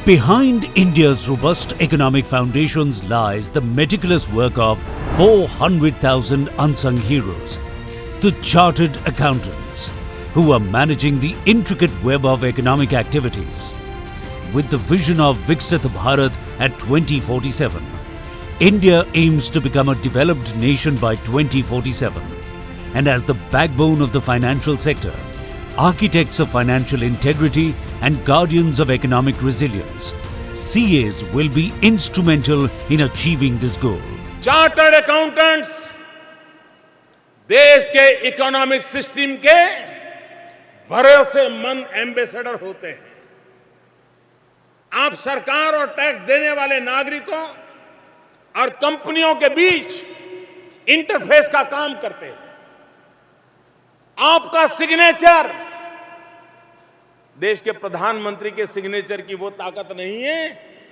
Behind India's robust economic foundations lies the meticulous work of 400,000 unsung heroes, the chartered accountants, who are managing the intricate web of economic activities. With the vision of Viksit Bharat at 2047, India aims to become a developed nation by 2047. And as the backbone of the financial sector, architects of financial integrity and guardians of economic resilience, CAs will be instrumental in achieving this goal. Chartered accountants देश के economic system के भरोसेमंद ambassador होते हैं। आप सरकार और tax देने वाले नागरिकों और कंपनियों के बीच इंटरफेस का काम करते हैं। आपका सिग्नेचर देश के प्रधानमंत्री के सिग्नेचर की वो ताकत नहीं है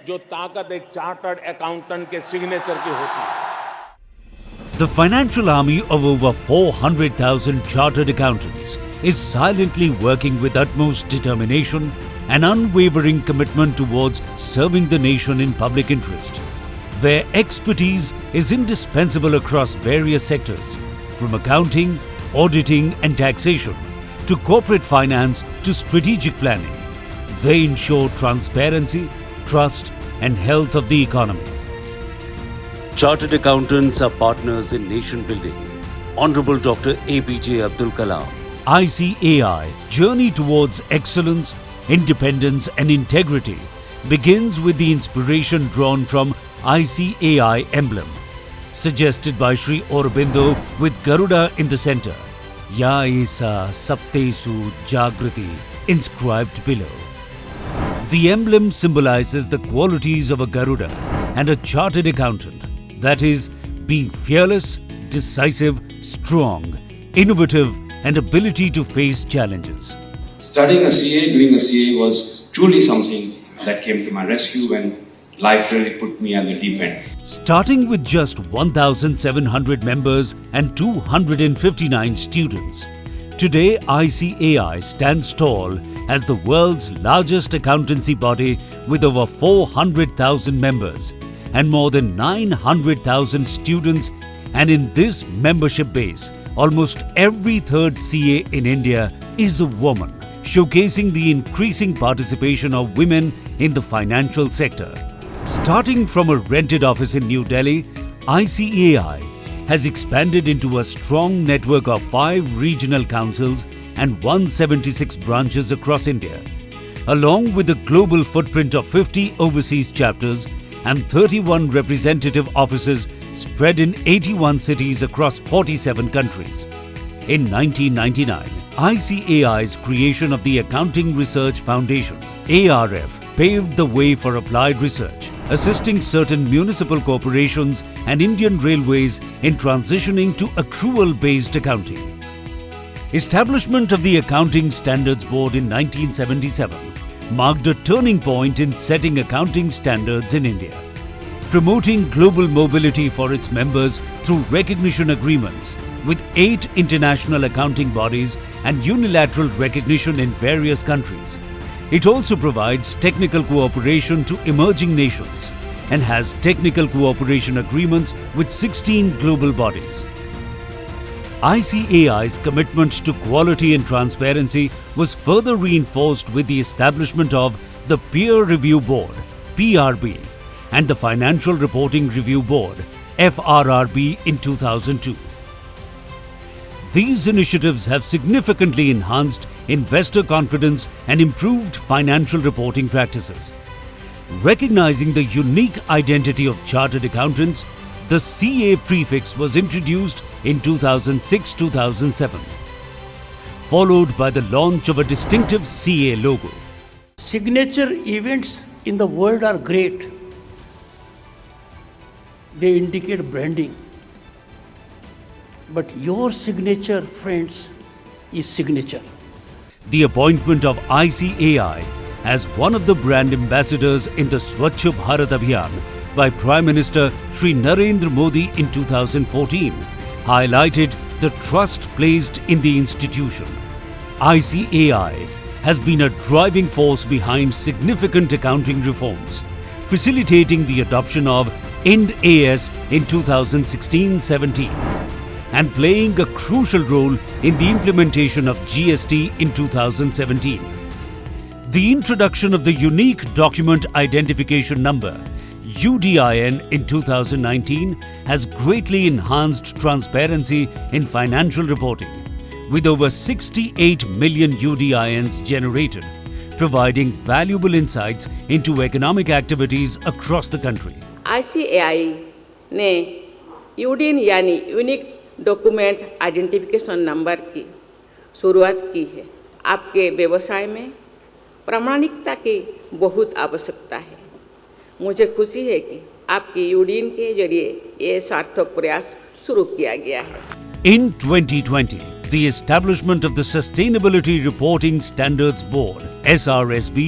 जो ताकत एक चार्टर्ड अकाउंटेंट के सिग्नेचर की होती है। The financial army of over 400,000 chartered accountants is silently working with utmost determination and unwavering commitment towards serving the nation in public interest. Their expertise is indispensable across various sectors, from accounting, auditing and taxation to corporate finance to strategic planning. They ensure transparency, trust and health of the economy. Chartered accountants are partners in nation building. Honorable Dr. APJ Abdul Kalam. ICAI journey towards excellence, independence and integrity begins with the inspiration drawn from ICAI emblem, suggested by Sri Aurobindo with Garuda in the center. Ya Esa Saptesu Jagrati inscribed below. The emblem symbolizes the qualities of a Garuda and a chartered accountant, that is, being fearless, decisive, strong, innovative and ability to face challenges. Studying a CA, doing a CA was truly something that came to my rescue when life really put me at the deep end. Starting with just 1,700 members and 259 students, today ICAI stands tall as the world's largest accountancy body with over 400,000 members and more than 900,000 students, and in this membership base, almost every third CA in India is a woman, showcasing the increasing participation of women in the financial sector. Starting from a rented office in New Delhi, ICAI has expanded into a strong network of 5 regional councils and 176 branches across India, along with a global footprint of 50 overseas chapters and 31 representative offices spread in 81 cities across 47 countries. In 1999, ICAI's creation of the Accounting Research Foundation, ARF, paved the way for applied research, assisting certain municipal corporations and Indian Railways in transitioning to accrual-based accounting. Establishment of the Accounting Standards Board in 1977 marked a turning point in setting accounting standards in India, promoting global mobility for its members through recognition agreements with 8 international accounting bodies and unilateral recognition in various countries. It also provides technical cooperation to emerging nations and has technical cooperation agreements with 16 global bodies. ICAI's commitment to quality and transparency was further reinforced with the establishment of the Peer Review Board, PRB, and the Financial Reporting Review Board, FRRB, in 2002. These initiatives have significantly enhanced investor confidence and improved financial reporting practices. Recognizing the unique identity of chartered accountants, the CA prefix was introduced in 2006-2007, followed by the launch of a distinctive CA logo. Signature events in the world are great. They indicate branding. But your signature, friends, is signature. The appointment of ICAI as one of the brand ambassadors in the Swachh Bharat Abhiyan by Prime Minister Shri Narendra Modi in 2014 highlighted the trust placed in the institution. ICAI has been a driving force behind significant accounting reforms, facilitating the adoption of Ind AS in 2016-17 and playing a crucial role in the implementation of GST in 2017. The introduction of the Unique Document Identification Number UDIN in 2019 has greatly enhanced transparency in financial reporting, with over 68 million UDINs generated, providing valuable insights into economic activities across the country. ICAI ने यूडीन यानी unique document identification number की शुरुआत की है। आपके व्यवसाय में प्रामाणिकता की बहुत आवश्यकता है। मुझे खुशी है कि आपकी यूडीन के जरिए ये सार्थक प्रयास शुरू किया गया है। In 2020, the establishment of the Sustainability Reporting Standards Board (SRSB)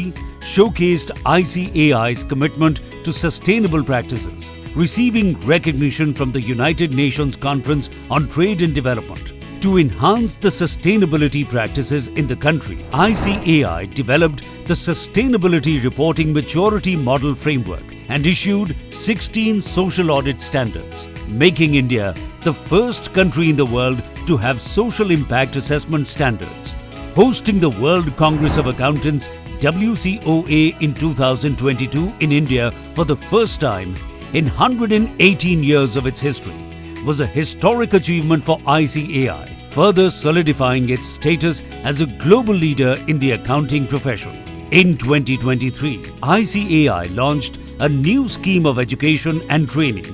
showcased ICAI's commitment to sustainable practices, receiving recognition from the United Nations Conference on Trade and Development. To enhance the sustainability practices in the country, ICAI developed the Sustainability Reporting Maturity Model Framework and issued 16 social audit standards, making India the first country in the world to have social impact assessment standards. Hosting the World Congress of Accountants WCOA in 2022 in India for the first time in 118 years of its history was a historic achievement for ICAI, further solidifying its status as a global leader in the accounting profession. In 2023, ICAI launched a new scheme of education and training,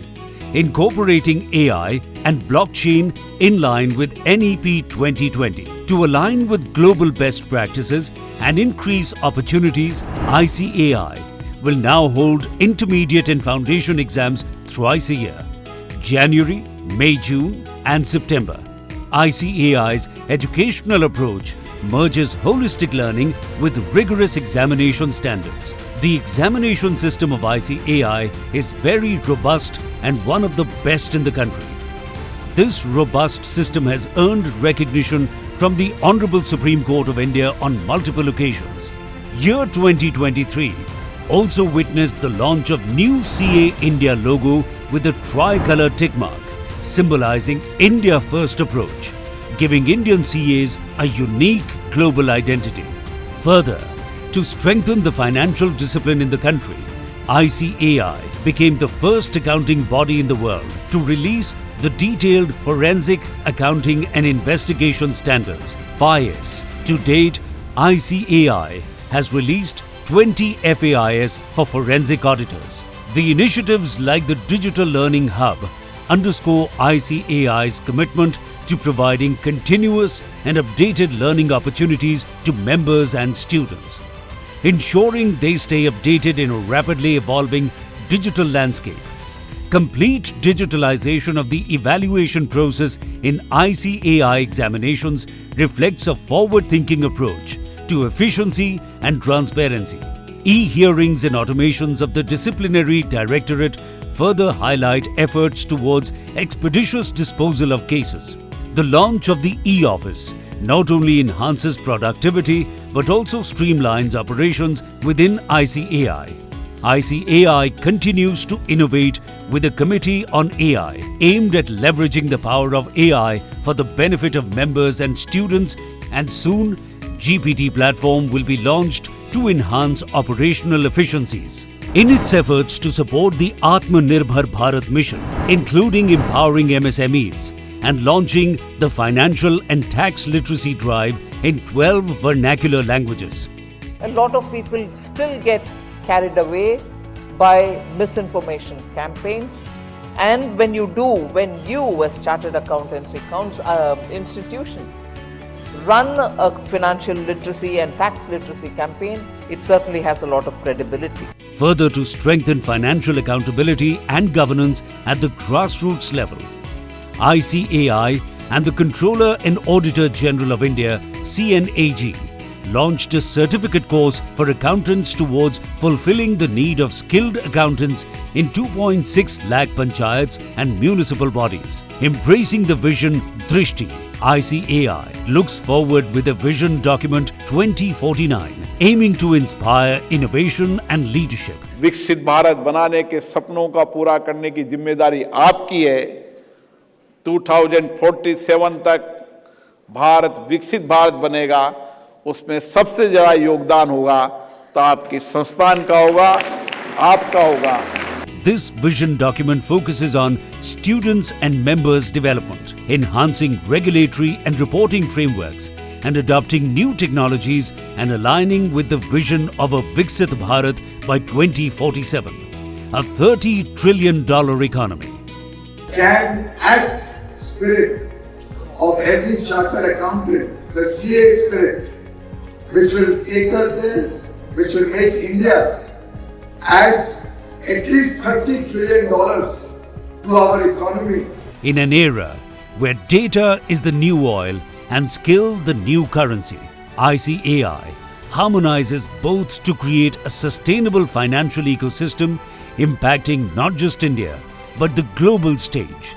incorporating AI and blockchain in line with NEP 2020. To align with global best practices and increase opportunities, ICAI will now hold intermediate and foundation exams thrice a year: January, May, June and September. ICAI's educational approach merges holistic learning with rigorous examination standards. The examination system of ICAI is very robust and one of the best in the country. This robust system has earned recognition from the Honorable Supreme Court of India on multiple occasions. Year 2023 also witnessed the launch of new CA India logo with a tricolour tick mark, symbolizing India First approach, giving Indian CAs a unique global identity. Further, to strengthen the financial discipline in the country, ICAI became the first accounting body in the world to release the detailed Forensic Accounting and Investigation Standards (FAIS). To date, ICAI has released 20 FAIS for forensic auditors. The initiatives like the Digital Learning Hub underscore ICAI's commitment to providing continuous and updated learning opportunities to members and students, ensuring they stay updated in a rapidly evolving digital landscape. Complete digitalization of the evaluation process in ICAI examinations reflects a forward-thinking approach to efficiency and transparency. E-hearings and automations of the Disciplinary Directorate further highlight efforts towards expeditious disposal of cases. The launch of the e-office not only enhances productivity but also streamlines operations within ICAI. ICAI continues to innovate with a committee on AI aimed at leveraging the power of AI for the benefit of members and students, and soon GPT platform will be launched to enhance operational efficiencies. In its efforts to support the Atmanirbhar Bharat mission, including empowering MSMEs and launching the financial and tax literacy drive in 12 vernacular languages. A lot of people still get carried away by misinformation campaigns, and when you as chartered accountancy institution run a financial literacy and tax literacy campaign, it certainly has a lot of credibility. Further, to strengthen financial accountability and governance at the grassroots level, ICAI and the Controller and Auditor General of India (CNAG) launched a certificate course for accountants towards fulfilling the need of skilled accountants in 2.6 lakh panchayats and municipal bodies. Embracing the vision Drishti, ICAI looks forward with a vision document 2049, aiming to inspire innovation and leadership. विकसित भारत बनाने के सपनों का पूरा करने की जिम्मेदारी आपकी है। 2047 तक भारत विकसित भारत बनेगा, उसमें सबसे ज्यादा योगदान होगा तो आपकी संस्थान का होगा, आपका होगा। This vision document focuses on students and members' development, enhancing regulatory and reporting frameworks, and adopting new technologies and aligning with the vision of a Viksit Bharat by 2047, a $30 trillion economy. Can act spirit of every chartered accountant, the CA spirit, which will take us there, which will make India add at least $30 trillion to our economy. In an era where data is the new oil and skill the new currency, ICAI harmonizes both to create a sustainable financial ecosystem impacting not just India but the global stage.